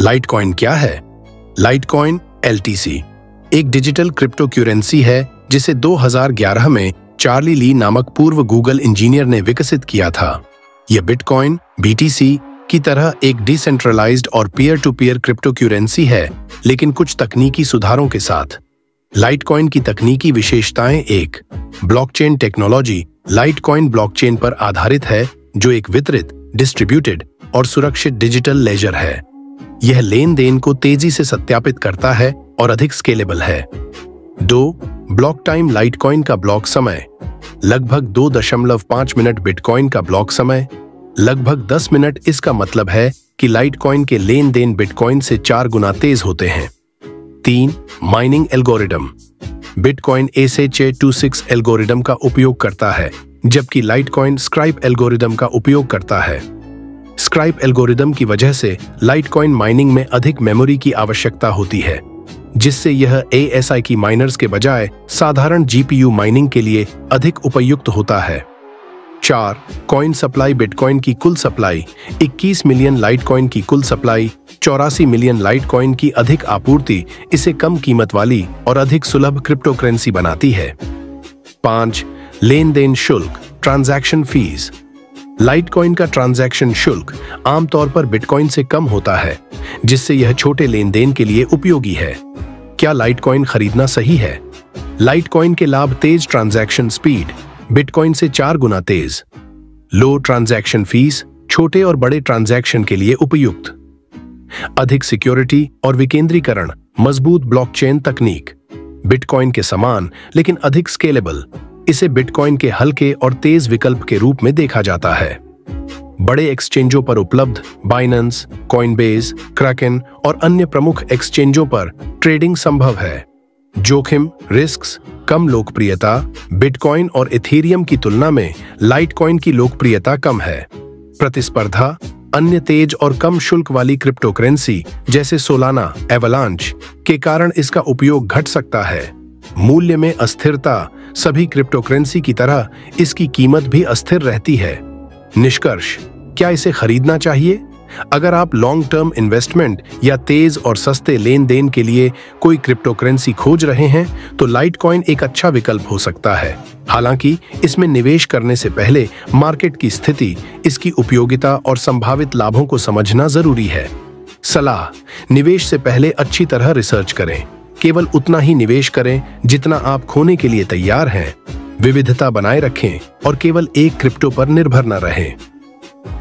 Litecoin क्या है? Litecoin LTC एक डिजिटल क्रिप्टो करेंसी है जिसे 2011 में चार्ली ली नामक पूर्व गूगल इंजीनियर ने विकसित किया था। यह बिटकॉइन BTC की तरह एक डिसेंट्रलाइज्ड और peer to peer crypto currency है, लेकिन कुछ तकनीकी सुधारों के साथ। लाइटकॉइन की तकनीकी विशेषताएं: एक, ब्लॉकचेन टेक्नोलॉजी लाइटकॉइन ब्लॉकचेन पर आधारित है, जो एक वितरित, डिस्ट्रीब्यूटेड और सुरक्षित डिजिटल लेजर है। यह लेन देन को तेजी से सत्यापित करता है और अधिक स्केलेबल है। 2, ब्लॉक टाइम लाइटकॉइन का ब्लॉक समय लगभग 2.5 मिनट, बिटकॉइन का ब्लॉक समय लगभग 10 मिनट। इसका मतलब है कि लाइटकॉइन के लेन देन बिटकॉइन से 4 गुना तेज होते हैं। 3, mining algorithm bitcoin SHA-256 algorithm का उपयोग करता है, जबकि लाइटकॉइन स्क्राइप एल्गोरिदम का उपयोग करता है। स्क्राइप एल्गोरिदम की वजह से लाइटकॉइन माइनिंग में अधिक मेमोरी की आवश्यकता होती है, जिससे यह ASIC माइनर्स के बजाय साधारण GPU माइनिंग के लिए अधिक उपयुक्त होता है। 4, कॉइन सप्लाई बिटकॉइन की कुल सप्लाई 21 मिलियन, लाइटकॉइन की कुल सप्लाई 84 मिलियन। लाइटकॉइन की अधिक आपूर्ति इसे कम कीमत वाली और अधिक सुलभ क्रिप्टो करेंसी बनाती है। 5, लेन देन शुल्क ट्रांजैक्शन फीस लाइटकॉइन का ट्रांजैक्शन शुल्क आमतौर पर बिटकॉइन से कम होता है, जिससे यह छोटे लेन देन के लिए उपयोगी है। क्या लाइटकॉइन खरीदना सही है? लाइटकॉइन के लाभ: तेज ट्रांजैक्शन स्पीड, बिटकॉइन से 4 गुना तेज। लो ट्रांजैक्शन फीस, छोटे और बड़े ट्रांजैक्शन के लिए उपयुक्त। अधिक सिक्योरिटी और विकेंद्रीकरण, मजबूत ब्लॉकचेन तकनीक, बिटकॉइन के समान लेकिन अधिक स्केलेबल। इसे बिटकॉइन के हल्के और तेज विकल्प के रूप में देखा जाता है। बड़े एक्सचेंजों पर उपलब्ध: बाइनेंस, कॉइनबेस, क्रैकन और अन्य प्रमुख एक्सचेंजों पर ट्रेडिंग संभव है। जोखिम, रिस्क्स, कम लोकप्रियता, बिटकॉइन और इथेरियम की तुलना में लाइटकॉइन की लोकप्रियता कम है। प्रतिस्पर्धा, अन्य तेज और कम शुल्क वाली क्रिप्टो करेंसी जैसे सोलाना, एवलांच के कारण इसका उपयोग घट सकता है। मूल्य में अस्थिरता, सभी क्रिप्टो करेंसी की तरह इसकी कीमत भी अस्थिर रहती है। निष्कर्ष: क्या इसे खरीदना चाहिए? अगर आप लॉन्ग टर्म इन्वेस्टमेंट या तेज और सस्ते लेन देन के लिए कोई क्रिप्टो करेंसी खोज रहे हैं, तो लाइटकॉइन एक अच्छा विकल्प हो सकता है। हालांकि इसमें निवेश करने से पहले मार्केट की स्थिति, इसकी उपयोगिता और संभावित लाभों को समझना जरूरी है। सलाह: निवेश से पहले अच्छी तरह रिसर्च करें। केवल उतना ही निवेश करें जितना आप खोने के लिए तैयार हैं। विविधता बनाए रखें और केवल एक क्रिप्टो पर निर्भर न रहें।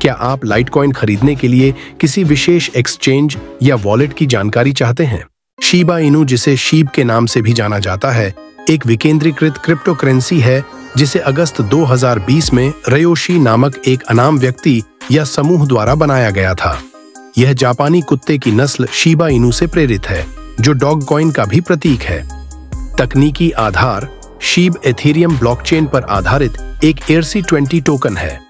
क्या आप लाइटकॉइन खरीदने के लिए किसी विशेष एक्सचेंज या वॉलेट की जानकारी चाहते हैं? शिबा इनू, जिसे शीब के नाम से भी जाना जाता है, एक विकेंद्रीकृत क्रिप्टो करेंसी है जिसे अगस्त 2020 में रयोशी नामक एक अनाम व्यक्ति या समूह द्वारा बनाया गया था। यह जापानी कुत्ते की नस्ल शिबा इनू से प्रेरित है, जो डॉगकॉइन का भी प्रतीक है। तकनीकी आधार: शीब एथेरियम ब्लॉकचेन पर आधारित एक ERC-20 टोकन है।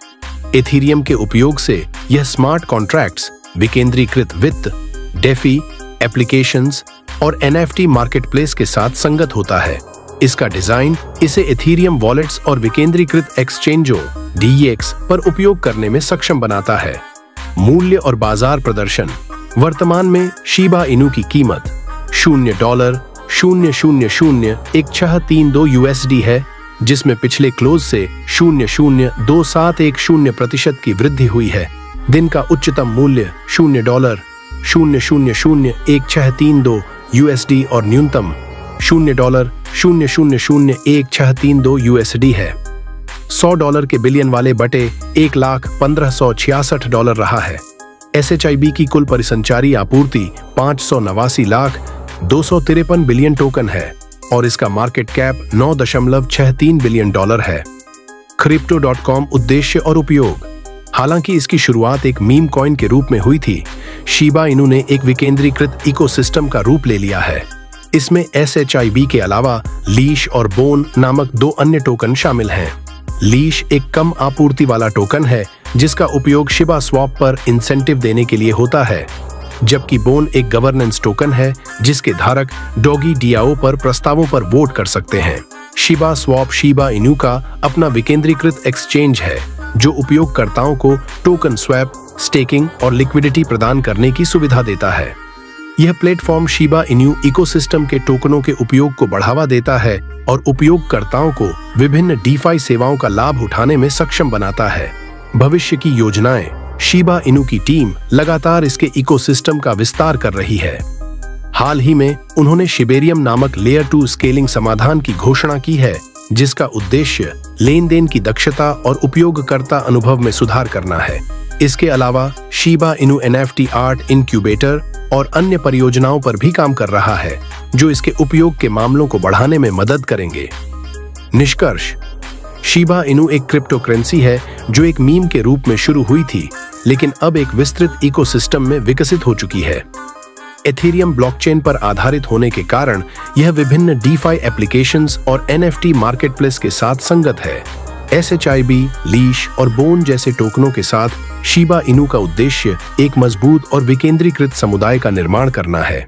एथेरियम के उपयोग से यह स्मार्ट कॉन्ट्रैक्ट्स, विकेंद्रीकृत वित्त, डेफी एप्लीकेशंस और NFT मार्केटप्लेस के साथ संगत होता है। इसका डिजाइन इसे एथेरियम वॉलेट्स और विकेंद्रीकृत एक्सचेंजों DEX पर उपयोग करने में सक्षम बनाता है। मूल्य और बाजार प्रदर्शन: वर्तमान में शिबा इनू की कीमत $0.000162 USD है, जिसमें पिछले क्लोज से 0.2710% की वृद्धि हुई है। दिन का उच्चतम मूल्य $0.000162 USD और न्यूनतम $0.000162 USD है। $100 के बिलियन वाले बटे $1,1566 रहा है। SHIB की कुल परिसंचारी आपूर्ति 589,253 बिलियन टोकन है और इसका मार्केट कैप $9.63 बिलियन है। Crypto.com उद्देश्य और उपयोग: हालांकि इसकी शुरुआत एक मीम कॉइन के रूप में हुई थी, शिबा इनू ने एक विकेंद्रीकृत इकोसिस्टम का रूप ले लिया है। इसमें SHIB के अलावा लीश और बोन नामक 2 अन्य टोकन शामिल हैं। लीश एक कम आपूर्ति वाला टोकन है जिसका उपयोग शिबा स्वैप पर इंसेंटिव देने के लिए होता है, जबकि बोन एक गवर्नेंस टोकन है जिसके धारक डॉगी DAO पर प्रस्तावों पर वोट कर सकते हैं। शिबा स्वैप शिबा इनू का अपना विकेंद्रीकृत एक्सचेंज है जो उपयोगकर्ताओं को टोकन स्वैप, स्टेकिंग और लिक्विडिटी प्रदान करने की सुविधा देता है। यह प्लेटफॉर्म शिबा इनू इकोसिस्टम के टोकनों के उपयोग को बढ़ावा देता है और उपयोगकर्ताओं को विभिन्न डीफाई सेवाओं का लाभ उठाने में सक्षम बनाता है। भविष्य की योजनाएं। शिबा इनू की टीम लगातार इसके इकोसिस्टम का विस्तार कर रही है। हाल ही में उन्होंने शिबेरियम नामक लेयर 2 स्केलिंग समाधान की घोषणा की है, जिसका उद्देश्य लेन देन की दक्षता और उपयोगकर्ता अनुभव में सुधार करना है। इसके अलावा Shiba Inu NFT art incubator और अन्य परियोजनाओं पर भी काम कर रहा है, जो इसके उपयोग के मामलों को बढ़ाने में मदद करेंगे। निष्कर्ष। शिबा इनू एक क्रिप्टोकरेंसी है जो एक मीम के रूप में शुरू हुई थी, लेकिन अब एक विस्तृत इकोसिस्टम में विकसित हो चुकी है। एथेरियम ब्लॉकचेन पर आधारित होने के कारण यह विभिन्न डीफाई एप्लीकेशंस और NFT मार्केटप्लेस के साथ संगत है। SHIB, लीश और बोन जैसे टोकनों के साथ शिबा इनू का उद्देश्य एक मजबूत और विकेंद्रीकृत समुदाय का निर्माण करना है।